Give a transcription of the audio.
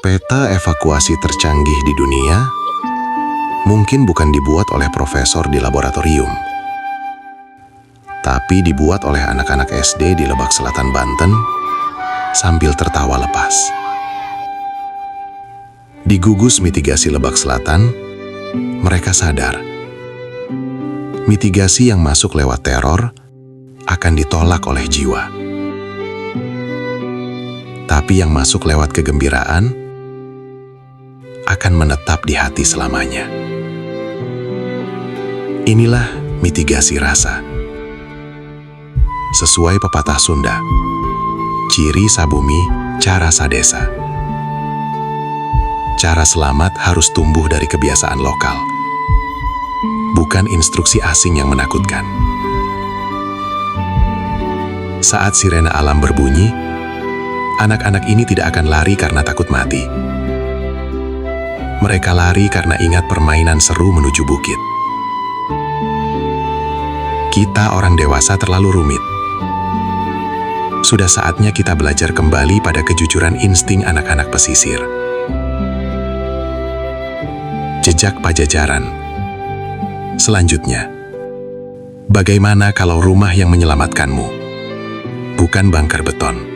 Peta evakuasi tercanggih di dunia mungkin bukan dibuat oleh profesor di laboratorium, tapi dibuat oleh anak-anak SD di Lebak Selatan, Banten, sambil tertawa lepas. Di gugus mitigasi Lebak Selatan, mereka sadar mitigasi yang masuk lewat teror akan ditolak oleh jiwa. Tapi yang masuk lewat kegembiraan akan menetap di hati selamanya. Inilah mitigasi rasa. Sesuai pepatah Sunda, ciri sabumi, cara sadesa. Cara selamat harus tumbuh dari kebiasaan lokal, bukan instruksi asing yang menakutkan. Saat sirena alam berbunyi, anak-anak ini tidak akan lari karena takut mati. Mereka lari karena ingat permainan seru menuju bukit. Kita orang dewasa terlalu rumit. Sudah saatnya kita belajar kembali pada kejujuran insting anak-anak pesisir. Jejak Pajajaran. Selanjutnya, bagaimana kalau rumah yang menyelamatkanmu bukan bangker beton,